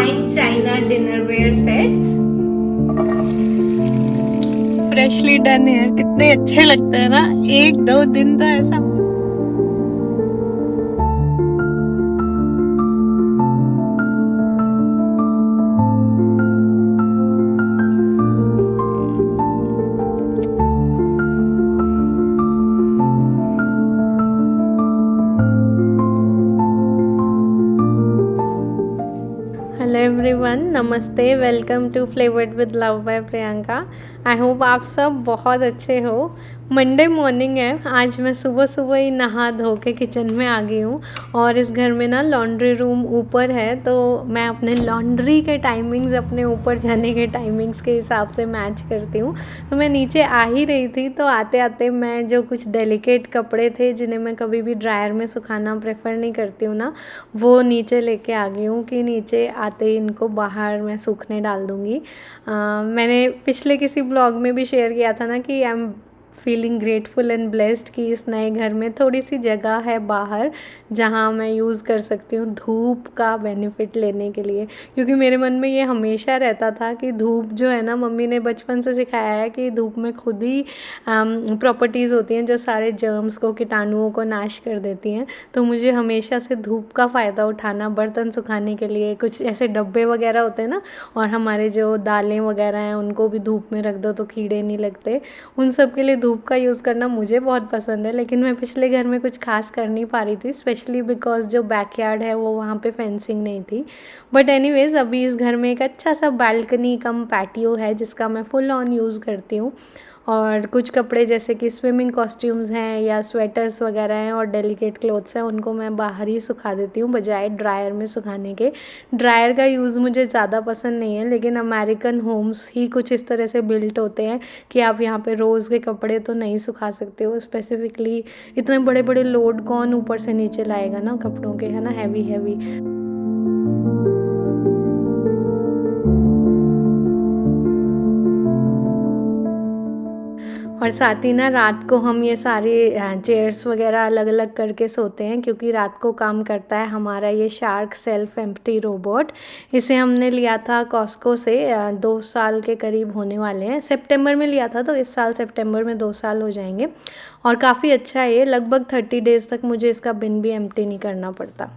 Fine China dinnerware set. Freshly done है, कितने अच्छे लगते हैं ना। एक दो दिन तो ऐसा हेलो एवरीवन, नमस्ते, welcome to flavoured with love by Priyanka. I hope आप सब बहुत अच्छे हो। मंडे मॉर्निंग है, आज मैं सुबह सुबह ही नहा धो के किचन में आ गई हूँ और इस घर में ना लॉन्ड्री रूम ऊपर है, तो मैं अपने लॉन्ड्री के टाइमिंग्स अपने ऊपर जाने के टाइमिंग्स के हिसाब से मैच करती हूँ। तो मैं नीचे आ ही रही थी, तो आते आते मैं जो कुछ डेलिकेट कपड़े थे जिन्हें मैं कभी भी ड्रायर में सुखाना प्रेफर नहीं करती हूँ ना, वो नीचे लेके आ गई हूँ कि नीचे आते ही इनको बाहर मैं सूखने डाल दूँगी। मैंने पिछले किसी ब्लॉग में भी शेयर किया था ना कि I am feeling grateful and blessed कि इस नए घर में थोड़ी सी जगह है बाहर जहाँ मैं यूज़ कर सकती हूँ धूप का बेनिफिट लेने के लिए, क्योंकि मेरे मन में ये हमेशा रहता था कि धूप जो है ना, मम्मी ने बचपन से सिखाया है कि धूप में खुद ही प्रॉपर्टीज़ होती हैं जो सारे जर्म्स को, कीटाणुओं को नाश कर देती हैं। तो मुझे हमेशा से धूप का फ़ायदा उठाना, बर्तन सुखाने के लिए कुछ ऐसे डब्बे वगैरह होते हैं ना, और हमारे जो दालें वगैरह हैं उनको भी धूप में रख दो तो कीड़े नहीं लगते, उन सब के लिए धूप का यूज़ करना मुझे बहुत पसंद है। लेकिन मैं पिछले घर में कुछ खास कर नहीं पा रही थी, स्पेशली बिकॉज जो बैकयार्ड है वो वहाँ पे फेंसिंग नहीं थी। बट एनीवेज़ अभी इस घर में एक अच्छा सा बालकनी कम पैटियो है जिसका मैं फुल ऑन यूज़ करती हूँ। और कुछ कपड़े जैसे कि स्विमिंग कॉस्ट्यूम्स हैं या स्वेटर्स वगैरह हैं और डेलिकेट क्लोथ्स हैं, उनको मैं बाहर ही सुखा देती हूँ बजाय ड्रायर में सुखाने के। ड्रायर का यूज़ मुझे ज़्यादा पसंद नहीं है, लेकिन अमेरिकन होम्स ही कुछ इस तरह से बिल्ट होते हैं कि आप यहाँ पे रोज़ के कपड़े तो नहीं सुखा सकते हो। स्पेसिफिकली इतने बड़े बड़े लोड कौन ऊपर से नीचे लाएगा ना कपड़ों के, है ना, हैवी हैवी। और साथ ही ना रात को हम ये सारे चेयर्स वगैरह अलग अलग करके सोते हैं, क्योंकि रात को काम करता है हमारा ये शार्क सेल्फ एम्प्टी रोबोट। इसे हमने लिया था कॉस्को से, 2 साल के करीब होने वाले हैं। सितंबर में लिया था, तो इस साल सितंबर में 2 साल हो जाएंगे। और काफ़ी अच्छा है ये, लगभग 30 डेज़ तक मुझे इसका बिन भी एम्प्टी नहीं करना पड़ता।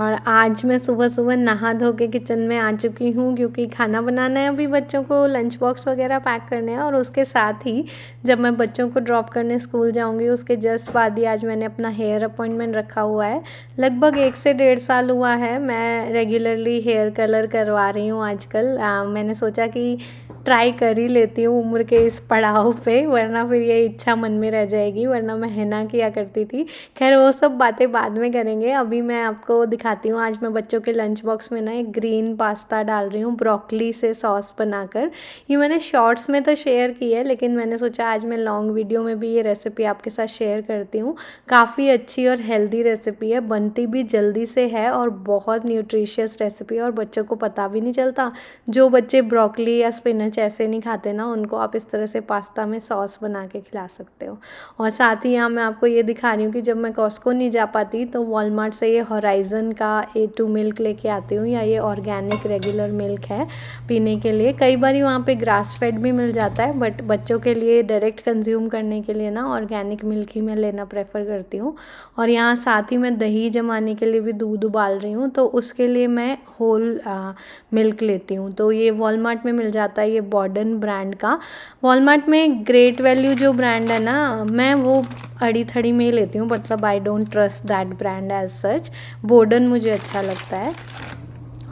और आज मैं सुबह सुबह नहा धो के किचन में आ चुकी हूँ, क्योंकि खाना बनाना है, अभी बच्चों को लंच बॉक्स वगैरह पैक करने हैं। और उसके साथ ही जब मैं बच्चों को ड्रॉप करने स्कूल जाऊँगी उसके जस्ट बाद ही आज मैंने अपना हेयर अपॉइंटमेंट रखा हुआ है। लगभग 1 से 1.5 साल हुआ है मैं रेगुलरली हेयर कलर करवा रही हूँ आजकल। मैंने सोचा कि ट्राई कर ही लेती हूँ उम्र के इस पड़ाव पे, वरना फिर ये इच्छा मन में रह जाएगी, वरना मैं हिना किया करती थी। खैर वो सब बातें बाद में करेंगे, अभी मैं आपको दिखाती हूँ। आज मैं बच्चों के लंच बॉक्स में ना एक ग्रीन पास्ता डाल रही हूँ ब्रोकली से सॉस बनाकर। ये मैंने शॉर्ट्स में तो शेयर की है, लेकिन मैंने सोचा आज मैं लॉन्ग वीडियो में भी ये रेसिपी आपके साथ शेयर करती हूँ। काफ़ी अच्छी और हेल्दी रेसिपी है, बनती भी जल्दी से है और बहुत न्यूट्रिशियस रेसिपी है, और बच्चों को पता भी नहीं चलता। जो बच्चे ब्रोकली या स्पिनच ऐसे नहीं खाते ना, उनको आप इस तरह से पास्ता में सॉस बना के खिला सकते हो। और साथ ही यहाँ मैं आपको ये दिखा रही हूँ कि जब मैं कॉस्को नहीं जा पाती तो वॉलमार्ट से ये होराइज़न का A2 मिल्क लेके आती हूँ, या ये ऑर्गेनिक रेगुलर मिल्क है पीने के लिए। कई बार वहाँ पे ग्रास फेड भी मिल जाता है, बट बच्चों के लिए डायरेक्ट कंज्यूम करने के लिए ना ऑर्गेनिक मिल्क ही मैं लेना प्रेफर करती हूँ। और यहाँ साथ ही मैं दही जमाने के लिए भी दूध उबाल रही हूँ, तो उसके लिए मैं होल मिल्क लेती हूँ। तो ये वॉलमार्ट में मिल जाता है, ये बॉर्डन ब्रांड का। वॉलमार्ट में ग्रेट वैल्यू जो ब्रांड है ना, मैं वो अड़ी थड़ी में ही लेती हूँ, मतलब I don't trust that brand as such. Borden मुझे अच्छा लगता है।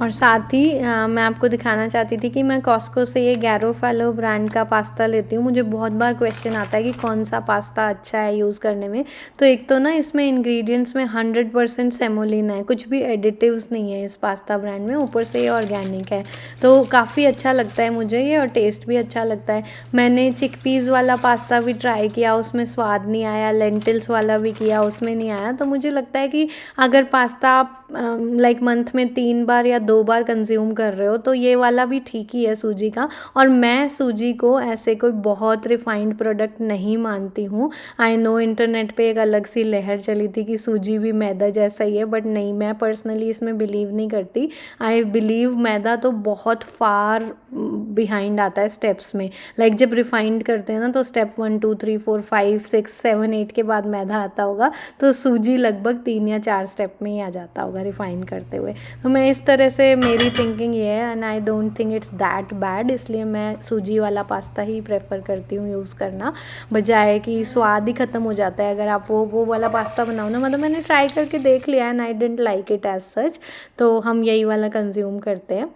और साथ ही मैं आपको दिखाना चाहती थी कि मैं कॉस्को से ये गैरोफालो ब्रांड का पास्ता लेती हूँ। मुझे बहुत बार क्वेश्चन आता है कि कौन सा पास्ता अच्छा है यूज़ करने में। तो एक तो ना इसमें इंग्रेडिएंट्स में 100% सेमोलिना है, कुछ भी एडिटिव्स नहीं है इस पास्ता ब्रांड में, ऊपर से ये ऑर्गेनिक है, तो काफ़ी अच्छा लगता है मुझे ये, और टेस्ट भी अच्छा लगता है। मैंने चिकपीज़ वाला पास्ता भी ट्राई किया, उसमें स्वाद नहीं आया। लेंटिल्स वाला भी किया, उसमें नहीं आया। तो मुझे लगता है कि अगर पास्ता आप लाइक मंथ में 3 बार या 2 बार कंज्यूम कर रहे हो तो ये वाला भी ठीक ही है सूजी का। और मैं सूजी को ऐसे कोई बहुत रिफाइंड प्रोडक्ट नहीं मानती हूँ। आई नो इंटरनेट पे एक अलग सी लहर चली थी कि सूजी भी मैदा जैसा ही है, बट नहीं, मैं पर्सनली इसमें बिलीव नहीं करती। आई बिलीव मैदा तो बहुत फार बिहाइंड आता है स्टेप्स में। लाइक जब रिफाइंड करते हैं ना तो स्टेप 1 2 3 4 5 6 7 8 के बाद मैदा आता होगा, तो सूजी लगभग 3 या 4 स्टेप में ही आ जाता होगा रिफाइन करते हुए। तो मैं इस तरह से, मेरी थिंकिंग ये है and I don't think it's that bad, इसलिए मैं सूजी वाला पास्ता ही प्रेफर करती हूँ यूज़ करना, बजाय कि स्वाद ही ख़त्म हो जाता है अगर आप वो वाला पास्ता बनाओ ना। मतलब मैंने ट्राई करके देख लिया and I didn't like it as such, तो हम यही वाला कंज्यूम करते हैं।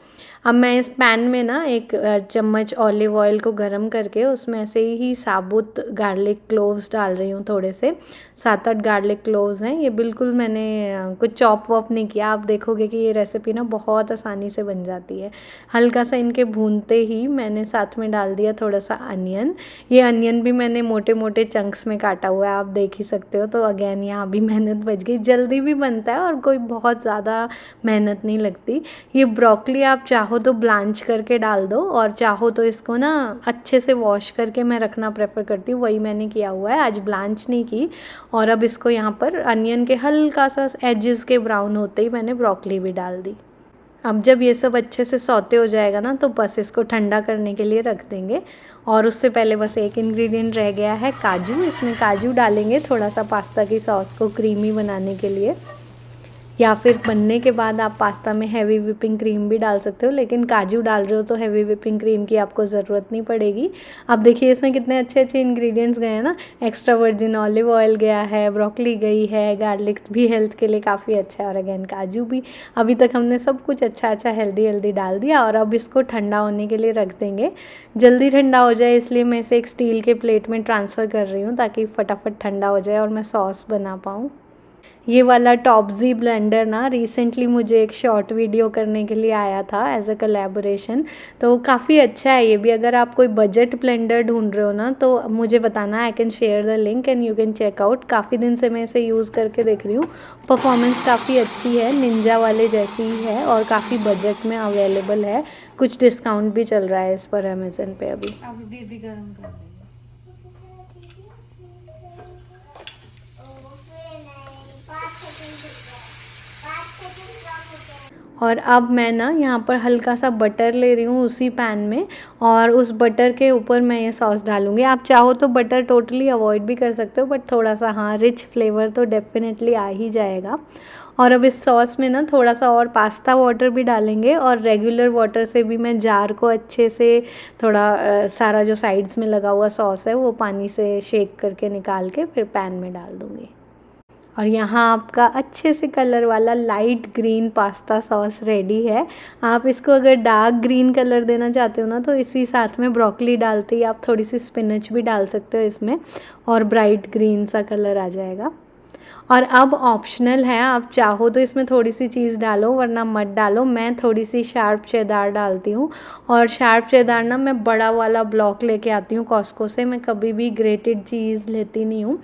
अब मैं इस पैन में ना एक चम्मच ऑलिव ऑयल को गरम करके उसमें ऐसे ही साबुत गार्लिक क्लोव्स डाल रही हूँ, थोड़े से 7-8 गार्लिक क्लोव्स हैं ये। बिल्कुल मैंने कुछ चॉप वॉप नहीं किया। आप देखोगे कि ये रेसिपी ना बहुत आसानी से बन जाती है। हल्का सा इनके भूनते ही मैंने साथ में डाल दिया थोड़ा सा अनियन। ये अनियन भी मैंने मोटे मोटे चंक्स में काटा हुआ है, आप देख ही सकते हो। तो अगेन यहाँ भी मेहनत बच गई, जल्दी भी बनता है और कोई बहुत ज़्यादा मेहनत नहीं लगती। ये ब्रोकली आप चाहो तो ब्लांच करके डाल दो, और चाहो तो इसको ना अच्छे से वॉश करके मैं रखना प्रेफर करती हूँ, वही मैंने किया हुआ है, आज ब्लांच नहीं की। और अब इसको यहाँ पर अनियन के हल्का सा एजेस के ब्राउन होते ही मैंने ब्रोकली भी डाल दी। अब जब ये सब अच्छे से सौते हो जाएगा ना तो बस इसको ठंडा करने के लिए रख देंगे। और उससे पहले बस एक इंग्रेडिएंट रह गया है, काजू। इसमें काजू डालेंगे थोड़ा सा पास्ता की सॉस को क्रीमी बनाने के लिए, या फिर बनने के बाद आप पास्ता में हैवी व्हिपिंग क्रीम भी डाल सकते हो, लेकिन काजू डाल रहे हो तो हैवी व्हिपिंग क्रीम की आपको ज़रूरत नहीं पड़ेगी। अब देखिए इसमें कितने अच्छे अच्छे इंग्रेडिएंट्स गए हैं ना। एक्स्ट्रा वर्जिन ऑलिव ऑयल गया है, ब्रोकली गई है, गार्लिक भी हेल्थ के लिए काफ़ी अच्छा है, और अगेन काजू भी। अभी तक हमने सब कुछ अच्छा अच्छा हेल्दी डाल दिया, और अब इसको ठंडा होने के लिए रख देंगे। जल्दी ठंडा हो जाए इसलिए मैं इसे एक स्टील के प्लेट में ट्रांसफ़र कर रही हूँ, ताकि फटाफट ठंडा हो जाए और मैं सॉस बना पाऊँ। ये वाला टॉप्जी ब्लेंडर ना रिसेंटली मुझे एक शॉर्ट वीडियो करने के लिए आया था एज अ कोलैबोरेशन, तो काफ़ी अच्छा है ये भी। अगर आप कोई बजट ब्लेंडर ढूंढ रहे हो ना तो मुझे बताना, I can share the link and you can check out. काफ़ी दिन से मैं इसे यूज़ करके देख रही हूँ, परफॉर्मेंस काफ़ी अच्छी है, निंजा वाले जैसी ही है, और काफ़ी बजट में अवेलेबल है। कुछ डिस्काउंट भी चल रहा है इस पर अमेजन पे अभी। दीदी गरम कर देंगे। और अब मैं ना यहाँ पर हल्का सा बटर ले रही हूँ उसी पैन में, और उस बटर के ऊपर मैं ये सॉस डालूँगी। आप चाहो तो बटर टोटली अवॉइड भी कर सकते हो, बट थोड़ा सा हाँ रिच फ्लेवर तो डेफिनेटली आ ही जाएगा। और अब इस सॉस में ना थोड़ा सा और पास्ता वाटर भी डालेंगे, और रेगुलर वाटर से भी मैं जार को अच्छे से थोड़ा सारा जो साइड्स में लगा हुआ सॉस है वो पानी से शेक करके निकाल के फिर पैन में डाल दूँगी। और यहाँ आपका अच्छे से कलर वाला light green pasta sauce ready है। आप इसको अगर डार्क ग्रीन कलर देना चाहते हो ना तो इसी साथ में ब्रोकली डालते ही आप थोड़ी सी स्पिनच भी डाल सकते हो इसमें, और ब्राइट ग्रीन सा कलर आ जाएगा। और अब ऑप्शनल है, आप चाहो तो इसमें थोड़ी सी चीज़ डालो वरना मत डालो। मैं थोड़ी सी शार्प चेदार डालती हूँ, और शार्प चेदार ना मैं बड़ा वाला ब्लॉक लेके आती हूँ कॉस्को से। मैं कभी भी ग्रेटेड चीज़ लेती नहीं हूँ,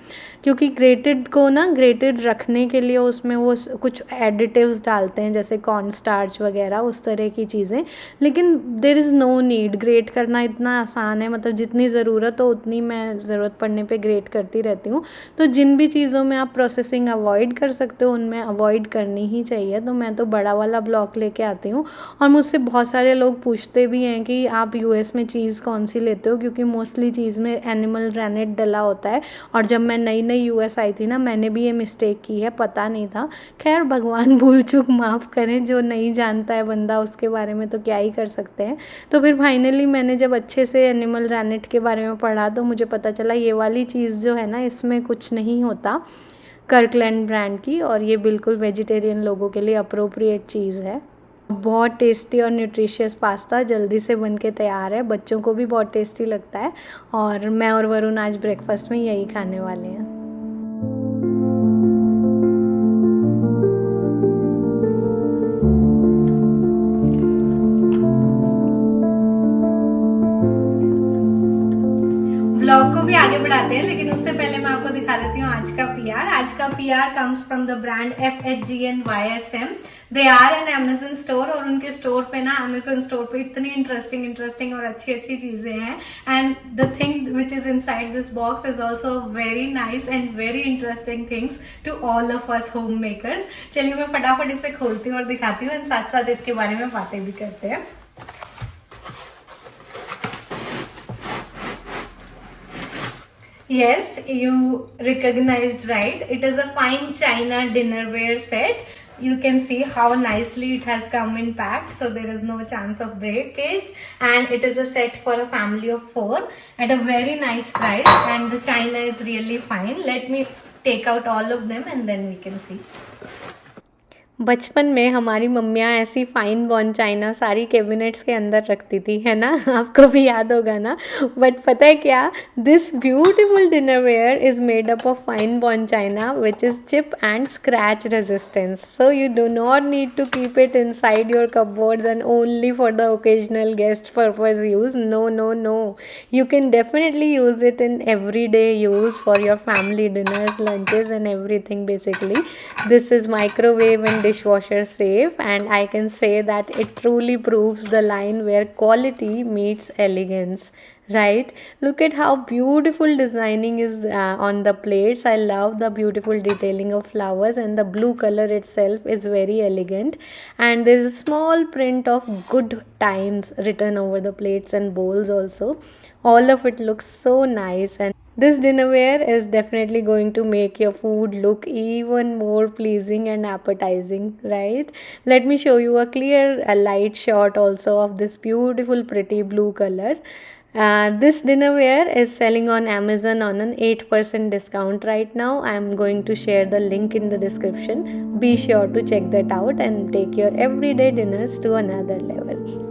क्योंकि ग्रेटेड को ना ग्रेटेड रखने के लिए उसमें वो कुछ एडिटिव्स डालते हैं जैसे कॉर्न स्टार्च वगैरह उस तरह की चीज़ें, लेकिन there is no need. Grate करना इतना आसान है, मतलब जितनी ज़रूरत हो उतनी मैं ज़रूरत पड़ने पे ग्रेट करती रहती हूँ। तो जिन भी चीज़ों में आप प्रोसेसिंग अवॉइड कर सकते हो उनमें अवॉइड करनी ही चाहिए। तो मैं तो बड़ा वाला ब्लॉक लेके आती हूँ। और मुझसे बहुत सारे लोग पूछते भी हैं कि आप यूएस में चीज़ कौन सी लेते हो, क्योंकि मोस्टली चीज़ में एनिमल रैनेट डला होता है। और जब मैं नई यूएस आई थी ना मैंने भी ये मिस्टेक की है, पता नहीं था। खैर भगवान भूल चूक माफ़ करें, जो नहीं जानता है बंदा उसके बारे में तो क्या ही कर सकते हैं। तो फिर फाइनली मैंने जब अच्छे से एनिमल रैनेट के बारे में पढ़ा तो मुझे पता चला ये वाली चीज़ जो है ना इसमें कुछ नहीं होता, कर्कलैंड ब्रांड की, और ये बिल्कुल वेजिटेरियन लोगों के लिए अप्रोप्रिएट चीज़ है। बहुत टेस्टी और न्यूट्रिशियस पास्ता जल्दी से बन के तैयार है, बच्चों को भी बहुत टेस्टी लगता है, और मैं और वरुण आज ब्रेकफास्ट में यही खाने वाले हैं। व्लॉग को भी आगे बढ़ाते हैं, लेकिन उससे पहले मैं आपको दिखा देती हूँ आज का PR. आज का PR comes from the brand FHG and YSM. They are an Amazon store और उनके स्टोर पे ना Amazon स्टोर पे इतनी इंटरेस्टिंग और अच्छी चीजें हैं. And the thing which is inside this box is also very nice and very interesting things to all of us homemakers. चलिए मैं फटाफट इसे खोलती हूँ और दिखाती हूँ, साथ साथ इसके बारे में बातें भी करते हैं. Yes, you recognized right. It is a fine china dinnerware set. You can see how nicely it has come in packed, so there is no chance of breakage. And it is a set for a family of 4 at a very nice price. And the china is really fine. Let me take out all of them and then we can see. बचपन में हमारी मम्मियाँ ऐसी fine bone China सारी cabinets के अंदर रखती थी, है ना. आपको भी याद होगा ना. बट पता है क्या, this beautiful dinnerware is made up of fine bone china which is chip and scratch resistance. So you do not need to keep it inside your cupboards and only for the occasional guest purpose use. No, you can definitely use it in everyday use for your family dinners, lunches and everything. Basically this is microwave and dishwasher safe, and I can say that it truly proves the line where quality meets elegance, right? Look at how beautiful designing is on the plates. I love the beautiful detailing of flowers, and the blue color itself is very elegant, and there is a small print of good times written over the plates and bowls also. All of it looks so nice, and this dinnerware is definitely going to make your food look even more pleasing and appetizing, right? Let me show you a clear light shot also of this beautiful pretty blue color. This dinnerware is selling on Amazon on an 8% discount right now. I am going to share the link in the description. Be sure to check that out and take your everyday dinners to another level.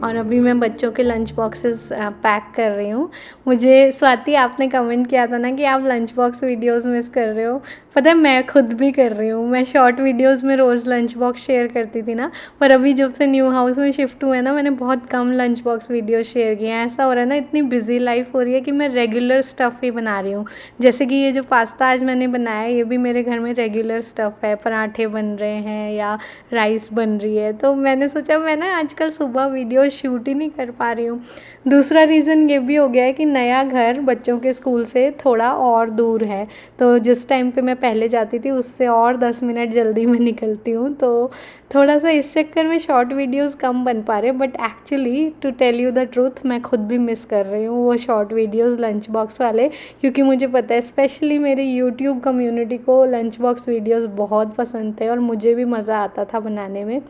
और अभी मैं बच्चों के lunch boxes pack कर रही हूँ. मुझे स्वाति, आपने कमेंट किया था ना कि आप लंच बॉक्स वीडियोज़ मिस कर रहे हो. पता है मैं खुद भी कर रही हूँ. मैं शॉर्ट वीडियोज़ में रोज़ लंच बॉक्स शेयर करती थी ना, पर अभी जब से न्यू हाउस में शिफ्ट हुए ना, मैंने बहुत कम लंच बॉक्स वीडियो शेयर किए हैं. ऐसा हो रहा है ना, इतनी बिजी लाइफ हो रही है कि मैं रेगुलर स्टफ़ ही बना रही हूँ. जैसे कि ये जो पास्ता आज मैंने बनाया, ये भी मेरे घर में रेगुलर स्टफ़ है. पराठे बन रहे हैं या राइस बन रही है, तो मैंने सोचा मैं ना आजकल सुबह वीडियो शूट ही नहीं कर पा रही हूँ. दूसरा रीज़न ये भी हो गया है कि नया घर बच्चों के स्कूल से थोड़ा और दूर है, तो जिस टाइम पे मैं पहले जाती थी उससे और 10 मिनट जल्दी मैं निकलती हूँ, तो थोड़ा सा इस चक्कर में शॉर्ट वीडियोस कम बन पा रहे. But actually to tell you the truth, मैं खुद भी मिस कर रही हूँ वो शॉर्ट वीडियोस लंच बॉक्स वाले, क्योंकि मुझे पता है स्पेशली मेरी यूट्यूब कम्युनिटी को लंच बॉक्स वीडियोस बहुत पसंद थे और मुझे भी मज़ा आता था बनाने में.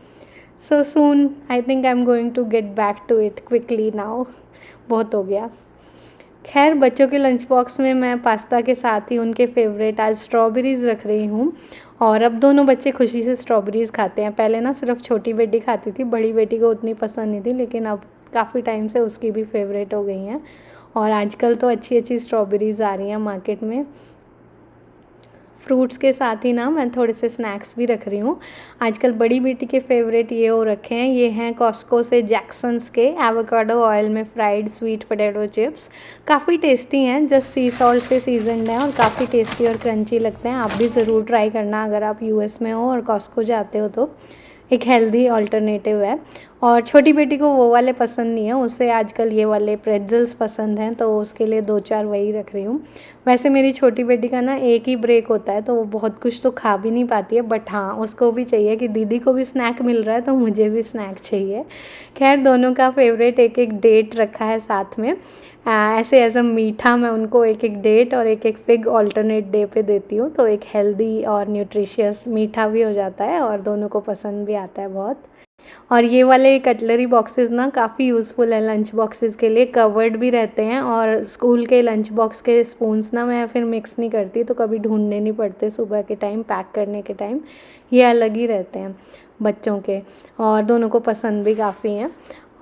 So soon I think I'm going to get back to it quickly now. बहुत हो गया. खैर, बच्चों के लंच बॉक्स में मैं पास्ता के साथ ही उनके फेवरेट आज स्ट्रॉबेरीज़ रख रही हूँ, और अब दोनों बच्चे खुशी से स्ट्रॉबेरीज़ खाते हैं. पहले ना सिर्फ छोटी बेटी खाती थी, बड़ी बेटी को उतनी पसंद नहीं थी, लेकिन अब काफ़ी टाइम से उसकी भी फेवरेट हो गई हैं. और आजकल तो अच्छी स्ट्रॉबेरीज़ आ रही हैं मार्केट में. फ्रूट्स के साथ ही ना मैं थोड़े से स्नैक्स भी रख रही हूँ. आजकल बड़ी बेटी के फेवरेट ये हो रखे हैं, ये हैं कॉस्को से जैक्सन्स के एवोकाडो ऑयल में फ्राइड स्वीट पोटैटो चिप्स. काफ़ी टेस्टी हैं, जस्ट सी सॉल्ट से सीजनड हैं और काफ़ी टेस्टी और क्रंची लगते हैं. आप भी ज़रूर ट्राई करना अगर आप यूएस में हो और कॉस्को जाते हो तो. एक हेल्दी अल्टरनेटिव है. और छोटी बेटी को वो वाले पसंद नहीं है, उसे आजकल ये वाले प्रेट्ज़ल्स पसंद हैं, तो उसके लिए 2-4 वही रख रही हूँ. वैसे मेरी छोटी बेटी का ना एक ही ब्रेक होता है, तो वो बहुत कुछ तो खा भी नहीं पाती है, बट हाँ उसको भी चाहिए कि दीदी को भी स्नैक मिल रहा है तो मुझे भी स्नैक चाहिए. खैर, दोनों का फेवरेट एक डेट रखा है साथ में. ऐसे एज अ मीठा मैं उनको एक डेट और एक फिग ऑल्टरनेट डे पे देती हूँ, तो एक हेल्दी और न्यूट्रिशियस मीठा भी हो जाता है और दोनों को पसंद भी आता है बहुत. और ये वाले कटलरी बॉक्सेस ना काफ़ी यूज़फुल है लंच बॉक्सेस के लिए, कवर्ड भी रहते हैं. और स्कूल के लंच बॉक्स के स्पून्स ना मैं फिर मिक्स नहीं करती, तो कभी ढूंढने नहीं पड़ते सुबह के टाइम पैक करने के टाइम. ये अलग ही रहते हैं बच्चों के, और दोनों को पसंद भी काफ़ी हैं.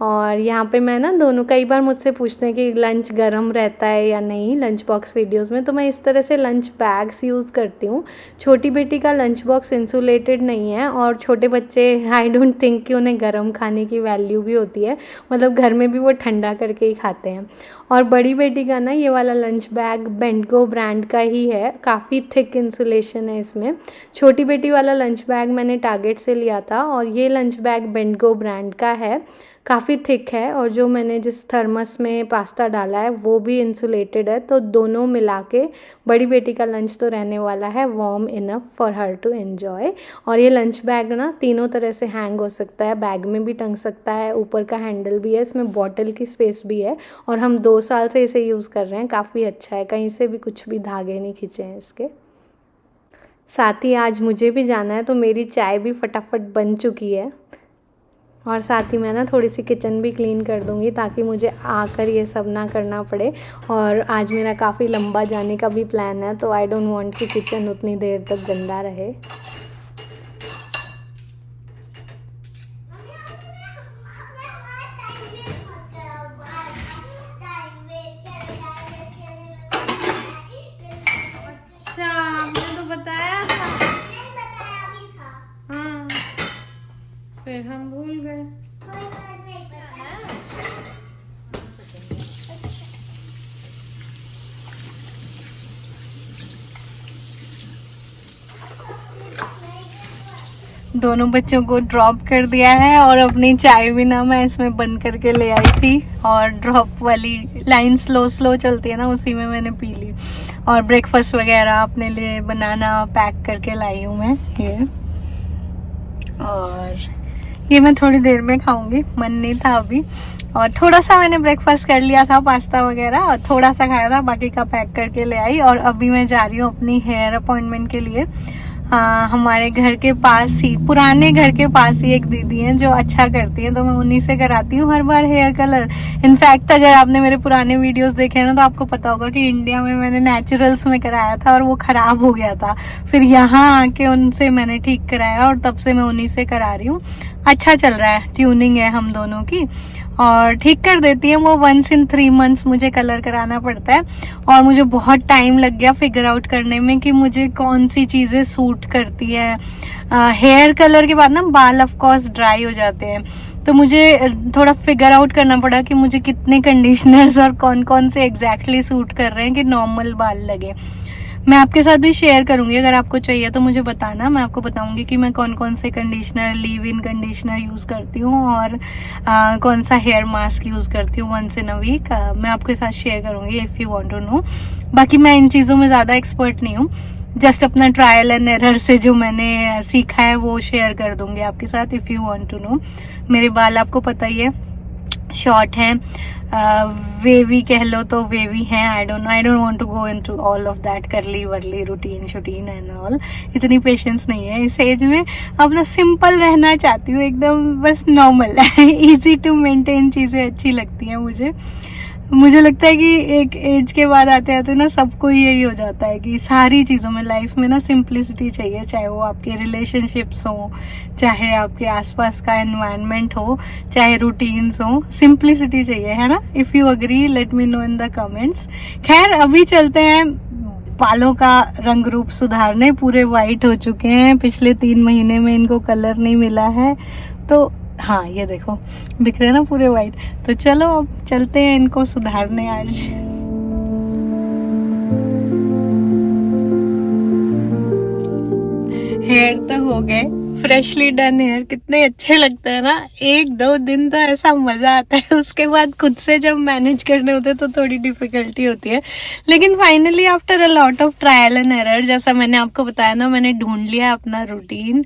और यहाँ पे मैं ना दोनों, कई बार मुझसे पूछते हैं कि लंच गर्म रहता है या नहीं लंच बॉक्स वीडियोस में, तो मैं इस तरह से लंच बैग्स यूज़ करती हूँ। छोटी बेटी का लंच बॉक्स इंसुलेटेड नहीं है, और छोटे बच्चे आई डोंट थिंक कि उन्हें गर्म खाने की वैल्यू भी होती है, मतलब घर में भी वो ठंडा करके ही खाते हैं। और बड़ी बेटी का ना ये वाला लंच बैग बेंटगो ब्रांड का ही है, काफ़ी थिक इंसुलेशन है इसमें। छोटी बेटी वाला लंच बैग मैंने टारगेट से लिया था, और ये लंच बैग बेंटगो ब्रांड का है, काफ़ी थिक है। और जो मैंने जिस थर्मस में पास्ता डाला है वो भी इंसुलेटेड है, तो दोनों मिला के बड़ी बेटी का लंच तो रहने वाला है warm enough for her to enjoy. और ये लंच बैग ना तीनों तरह से हैंग हो सकता है, बैग में भी टंग सकता है, ऊपर का हैंडल भी है, इसमें बॉटल की स्पेस भी है, और हम 2 साल से इसे यूज़ कर रहे हैं, काफ़ी अच्छा है, कहीं से भी कुछ भी धागे नहीं खींचे हैं इसके। साथ ही आज मुझे भी जाना है, तो मेरी चाय भी फटाफट बन चुकी है, और साथ ही मैं ना थोड़ी सी किचन भी क्लीन कर दूँगी ताकि मुझे आकर ये सब ना करना पड़े। और आज मेरा काफ़ी लंबा जाने का भी प्लान है, तो आई डोंट वांट कि किचन उतनी देर तक गंदा रहे। अच्छा, आपने तो बताया था। हाँ, फिर हम भूल गए। दोनों बच्चों को ड्रॉप कर दिया है, और अपनी चाय भी ना मैं इसमें बंद करके ले आई थी, और ड्रॉप वाली लाइन स्लो स्लो चलती है ना, उसी में मैंने पी ली। और ब्रेकफास्ट वगैरह अपने लिए बनाना पैक करके लाई हूँ मैं ये, और ये मैं थोड़ी देर में खाऊंगी, मन नहीं था अभी। और थोड़ा सा मैंने ब्रेकफास्ट कर लिया था, पास्ता वगैरह, और थोड़ा सा खाया था, बाकी का पैक करके ले आई। और अभी मैं जा रही हूँ अपनी हेयर अपॉइंटमेंट के लिए। हमारे घर के पास ही, पुराने घर के पास ही एक दीदी हैं जो अच्छा करती हैं, तो मैं उन्हीं से कराती हूँ हर बार हेयर कलर। इनफैक्ट अगर आपने मेरे पुराने वीडियोस देखे हैं ना, तो आपको पता होगा कि इंडिया में मैंने नेचुरल्स में कराया था और वो खराब हो गया था, फिर यहाँ आके उनसे मैंने ठीक कराया, और तब से मैं उन्हीं से करा रही हूँ। अच्छा चल रहा है, ट्यूनिंग है हम दोनों की, और ठीक कर देती है वो। 1 in 3 months मुझे कलर कराना पड़ता है, और मुझे बहुत टाइम लग गया फिगर आउट करने में कि मुझे कौन सी चीज़ें सूट करती है। हेयर कलर के बाद ना बाल ऑफ कोर्स ड्राई हो जाते हैं, तो मुझे थोड़ा फिगर आउट करना पड़ा कि मुझे कितने कंडीशनर्स और कौन कौन से एग्जैक्टली सूट कर रहे हैं कि नॉर्मल बाल लगे। मैं आपके साथ भी शेयर करूंगी, अगर आपको चाहिए तो मुझे बताना, मैं आपको बताऊंगी कि मैं कौन कौन से conditioner, leave in conditioner use करती हूँ, और कौन सा हेयर मास्क यूज़ करती हूँ 1 in a week। मैं आपके साथ शेयर करूंगी if you want to know. बाकी मैं इन चीज़ों में ज़्यादा एक्सपर्ट नहीं हूँ, जस्ट अपना ट्रायल एंड एरर से जो मैंने सीखा है वो शेयर कर दूंगी आपके साथ if you want to know. मेरे बाल आपको पता ही है, शॉर्ट हैं, वेवी कह लो तो वेवी हैं। I don't want to go into all of that curly wurly routine shooteen and all, इतनी पेशेंस नहीं है इस एज में। अपना सिंपल रहना चाहती हूँ, एकदम बस नॉर्मल इजी टू मेंटेन चीज़ें अच्छी लगती हैं मुझे लगता है कि एक एज के बाद आते आते ना सबको यही हो जाता है कि सारी चीज़ों में, लाइफ में ना सिंप्लिसिटी चाहिए, चाहे वो आपके रिलेशनशिप्स हो, चाहे आपके आसपास का एनवायरनमेंट हो, चाहे रूटीन्स हो, सिंप्लिसिटी चाहिए, है ना। If you agree let me know in the comments. खैर अभी चलते हैं बालों का रंग रूप सुधारने। पूरे वाइट हो चुके हैं, पिछले 3 महीने में इनको कलर नहीं मिला है, तो हाँ ये देखो दिख रहे हैं ना पूरे वाइट। तो चलो अब चलते हैं इनको सुधारने आज। हेयर तो हो गए फ्रेशली डन हेयर, कितने अच्छे लगते हैं ना। 1-2 दिन तो ऐसा मजा आता है, उसके बाद खुद से जब मैनेज करने होते तो थोड़ी डिफिकल्टी होती है। लेकिन finally after a lot of trial and error, जैसा मैंने आपको बताया ना, मैंने ढूंढ लिया अपना routine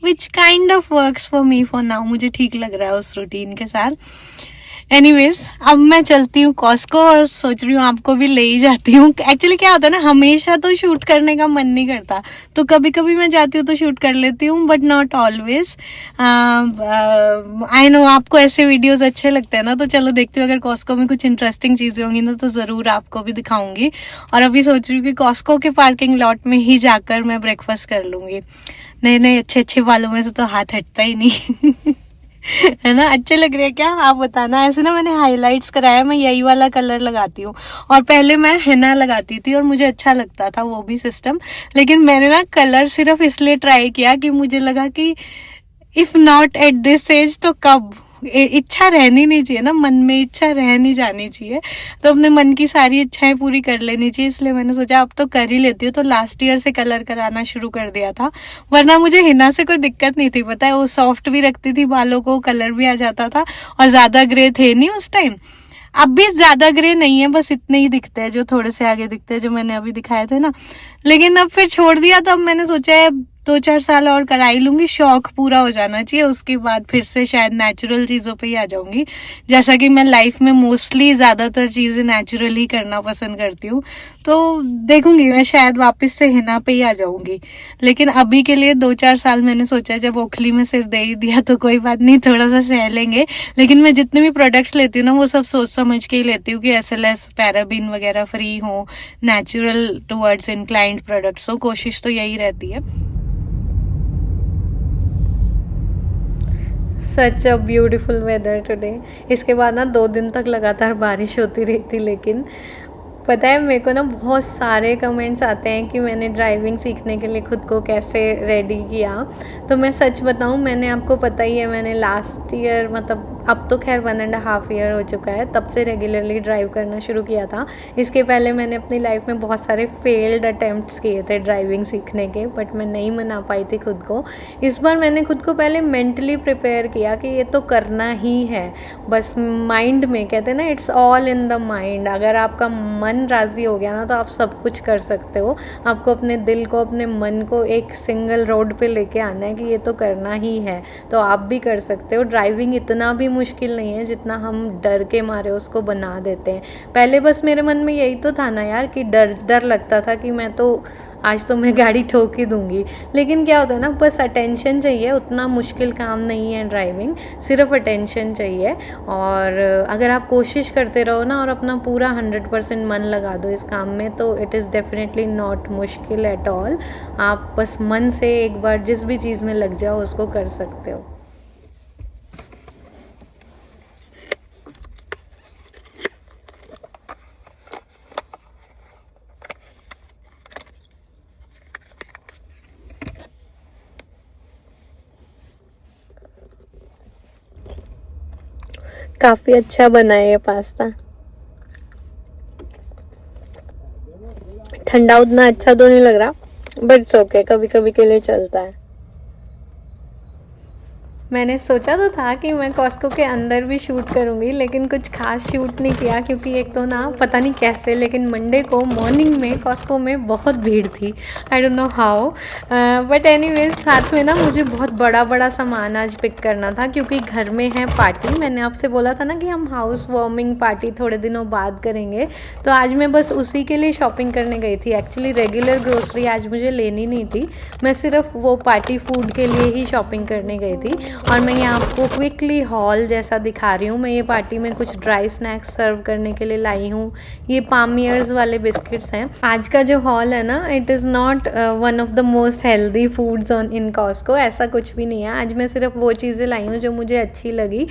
which kind of works for me for now. मुझे ठीक लग रहा है उस रूटीन के साथ। एनीवेज अब मैं चलती हूँ कॉस्को, और सोच रही हूँ आपको भी ले ही जाती हूँ। एक्चुअली क्या होता है ना, हमेशा तो शूट करने का मन नहीं करता, तो कभी कभी मैं जाती हूँ तो शूट कर लेती हूँ, but not always. I know आपको ऐसे वीडियोस अच्छे लगते हैं ना, तो चलो देखती हूँ, अगर कॉस्को में कुछ इंटरेस्टिंग चीजें होंगी ना तो जरूर आपको भी दिखाऊंगी। और अभी सोच रही हूँ कि कॉस्को के पार्किंग लॉट में ही जाकर मैं ब्रेकफास्ट कर लूंगी। नए अच्छे बालों में से तो हाथ हटता ही नहीं है ना, अच्छे लग रहे हैं क्या, आप बताना। ऐसे ना मैंने हाइलाइट्स कराया, मैं यही वाला कलर लगाती हूँ, और पहले मैं हिना लगाती थी और मुझे अच्छा लगता था वो भी सिस्टम, लेकिन मैंने ना कलर सिर्फ इसलिए ट्राई किया कि मुझे लगा कि if not at this age तो कब, इच्छा रहनी नहीं चाहिए ना मन में, इच्छा रह नहीं जानी चाहिए, तो अपने मन की सारी इच्छाएं पूरी कर लेनी चाहिए। इसलिए मैंने सोचा अब तो कर ही लेती हूँ, तो लास्ट ईयर से कलर कराना शुरू कर दिया था, वरना मुझे हिना से कोई दिक्कत नहीं थी, पता है, वो सॉफ्ट भी रखती थी बालों को, कलर भी आ जाता था, और ज्यादा ग्रे थे नहीं उस टाइम। अब भी ज्यादा ग्रे नहीं है, बस इतने ही दिखते हैं जो थोड़े से आगे दिखते हैं, जो मैंने अभी दिखाए थे ना। लेकिन अब फिर छोड़ दिया, तो अब मैंने सोचा है 2-4 साल और कराई लूंगी, शौक पूरा हो जाना चाहिए, उसके बाद फिर से शायद नेचुरल चीजों पे ही आ जाऊंगी, जैसा कि मैं लाइफ में मोस्टली ज्यादातर चीजें नेचुरल ही करना पसंद करती हूँ। तो देखूंगी मैं, शायद वापस से हिना पे ही आ जाऊंगी, लेकिन अभी के लिए 2-4 साल मैंने सोचा जब ओखली में सिर दे ही दिया तो कोई बात नहीं, थोड़ा सा सह लेंगे। लेकिन मैं जितने भी प्रोडक्ट्स लेती हूँ ना, वो सब सोच समझ के ही लेती हूँ कि SLS पैराबिन वगैरह फ्री हो, नेचुरल टुवर्ड्स इनक्लाइंड प्रोडक्ट्स हो, कोशिश तो यही रहती है। सच अ ब्यूटीफुल वेदर टुडे। इसके बाद ना 2 दिन तक लगातार बारिश होती रही थी, लेकिन पता है मेरे को ना बहुत सारे कमेंट्स आते हैं कि मैंने ड्राइविंग सीखने के लिए ख़ुद को कैसे रेडी किया। तो मैं सच बताऊं, मैंने, आपको पता ही है, मैंने लास्ट ईयर, मतलब अब तो खैर 1.5 ईयर हो चुका है, तब से रेगुलरली ड्राइव करना शुरू किया था। इसके पहले मैंने अपनी लाइफ में बहुत सारे फेल्ड अटेम्प्ट्स किए थे ड्राइविंग सीखने के, बट मैं नहीं मना पाई थी खुद को। इस बार मैंने खुद को पहले मेंटली प्रिपेयर किया कि ये तो करना ही है, बस माइंड में, कहते हैं ना, it's all in the mind. अगर आपका मन राज़ी हो गया ना तो आप सब कुछ कर सकते हो। आपको अपने दिल को, अपने मन को एक सिंगल रोड पे लेके आना है कि ये तो करना ही है, तो आप भी कर सकते हो। ड्राइविंग इतना भी मुश्किल नहीं है जितना हम डर के मारे उसको बना देते हैं। पहले बस मेरे मन में यही तो था ना यार, कि डर लगता था कि मैं तो आज तो मैं गाड़ी ठोक ही दूंगी। लेकिन क्या होता है ना, बस अटेंशन चाहिए, उतना मुश्किल काम नहीं है ड्राइविंग, सिर्फ अटेंशन चाहिए। और अगर आप कोशिश करते रहो ना और अपना पूरा 100% मन लगा दो इस काम में, तो इट इज़ डेफिनेटली नॉट मुश्किल एट ऑल। आप बस मन से एक बार जिस भी चीज़ में लग जाओ उसको कर सकते हो। काफ़ी अच्छा बना है ये पास्ता। ठंडा उतना अच्छा तो नहीं लग रहा, बट इट्स ओके, कभी कभी के लिए चलता है। मैंने सोचा तो था कि मैं कॉस्को के अंदर भी शूट करूँगी, लेकिन कुछ खास शूट नहीं किया, क्योंकि एक तो ना पता नहीं कैसे, लेकिन मंडे को मॉर्निंग में कॉस्को में बहुत भीड़ थी, I don't know how. But anyways, साथ में ना मुझे बहुत बड़ा सामान आज पिक करना था, क्योंकि घर में है पार्टी। मैंने आपसे बोला था ना कि हम हाउस वार्मिंग पार्टी थोड़े दिनों बाद करेंगे, तो आज मैं बस उसी के लिए शॉपिंग करने गई थी। एक्चुअली रेगुलर ग्रोसरी आज मुझे लेनी नहीं थी, मैं सिर्फ वो पार्टी फूड के लिए ही शॉपिंग करने गई थी। और मैं यहाँ आपको क्विकली हॉल जैसा दिखा रही हूँ। मैं ये पार्टी में कुछ ड्राई स्नैक्स सर्व करने के लिए लाई हूँ। ये पामियर्स वाले बिस्किट्स हैं। आज का जो हॉल है ना, it is not one of the most healthy foods on in Costco, ऐसा कुछ भी नहीं है। आज मैं सिर्फ वो चीज़ें लाई हूँ जो मुझे अच्छी लगी,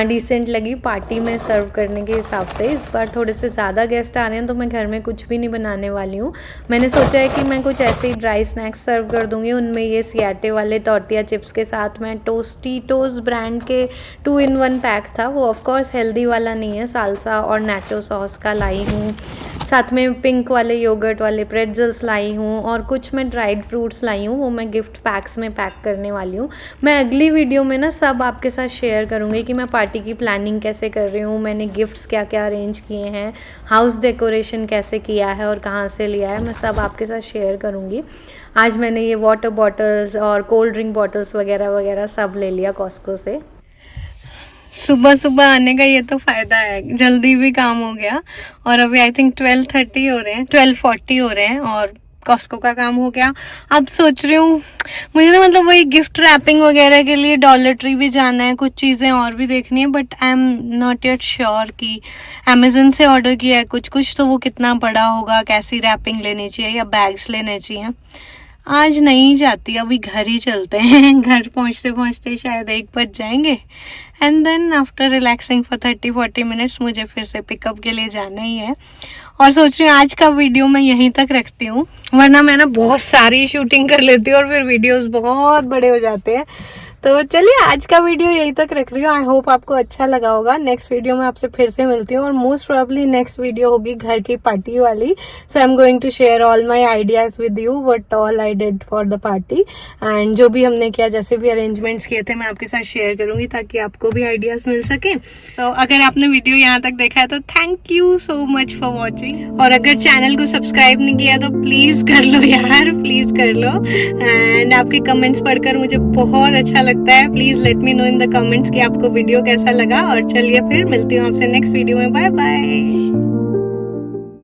डिसेंट लगी पार्टी में सर्व करने के हिसाब से। इस बार थोड़े से ज़्यादा गेस्ट आ रहे हैं, तो मैं घर में कुछ भी नहीं बनाने वाली हूँ। मैंने सोचा है कि मैं कुछ ऐसे ही ड्राई स्नैक्स सर्व कर दूँगी। उनमें ये सियाटे वाले टॉर्टिया चिप्स के साथ मैं टोस्टिटोस ब्रांड के 2-in-1 पैक था, वो ऑफकोर्स हेल्दी वाला नहीं है, साल्सा और नाचो सॉस का लाई हूँ। साथ में पिंक वाले योगर्ट वाले प्रेट्जल्स लाई हूँ, और कुछ मैं ड्राइड फ्रूट्स लाई हूँ, वो मैं गिफ्ट पैक्स में पैक करने वाली हूँ। मैं अगली वीडियो में ना सब आपके साथ शेयर करूँगी कि मैं पार्टी की प्लानिंग कैसे कर रही हूँ, मैंने गिफ्ट्स क्या क्या अरेंज किए हैं, हाउस डेकोरेशन कैसे किया है और कहाँ से लिया है, मैं सब आपके साथ शेयर करूँगी। आज मैंने ये वाटर बॉटल्स और कोल्ड ड्रिंक बॉटल्स वगैरह वगैरह सब ले लिया कॉस्को से। सुबह सुबह आने का ये तो फ़ायदा है, जल्दी भी काम हो गया। और अभी आई थिंक 12:30 हो रहे हैं, 12:40 हो रहे हैं, और कॉस्को का काम हो गया। अब सोच रही हूँ, मुझे तो मतलब वही गिफ्ट रैपिंग वगैरह के लिए डॉलर ट्री भी जाना है, कुछ चीज़ें और भी देखनी है, but I am not yet sure कि अमेजन से ऑर्डर किया है कुछ तो वो कितना बड़ा होगा, कैसी रैपिंग लेनी चाहिए या बैग्स लेने चाहिए। आज नहीं जाती, अभी घर ही चलते हैं। घर पहुंचते पहुंचते शायद 1 बज जाएंगे and then after relaxing for 30-40 minutes मुझे फिर से पिकअप के लिए जाना ही है। और सोच रही हूँ आज का वीडियो मैं यहीं तक रखती हूँ, वरना मैं ना बहुत सारी शूटिंग कर लेती हूँ और फिर वीडियोस बहुत बड़े हो जाते हैं। तो चलिए आज का वीडियो यहीं तक रख रही हूँ। आई होप आपको अच्छा लगा होगा। नेक्स्ट वीडियो में आपसे फिर से मिलती हूँ और मोस्ट प्रोबेबली नेक्स्ट वीडियो होगी घर की पार्टी वाली। So I am going to share all my ideas with you, what all I did for the party and जो भी हमने किया, जैसे भी अरेंजमेंट्स किए थे मैं आपके साथ शेयर करूंगी ताकि आपको भी आइडियाज मिल सके। सो अगर आपने वीडियो यहाँ तक देखा है तो thank you so much for watching. और अगर चैनल को सब्सक्राइब नहीं किया तो प्लीज कर लो यार, प्लीज कर लो। एंड आपके कमेंट्स पढ़कर मुझे बहुत अच्छा लगता है। Please let me know in the comments कि आपको वीडियो कैसा लगा। और चलिए फिर मिलती हूँ आपसे नेक्स्ट वीडियो में। Bye bye.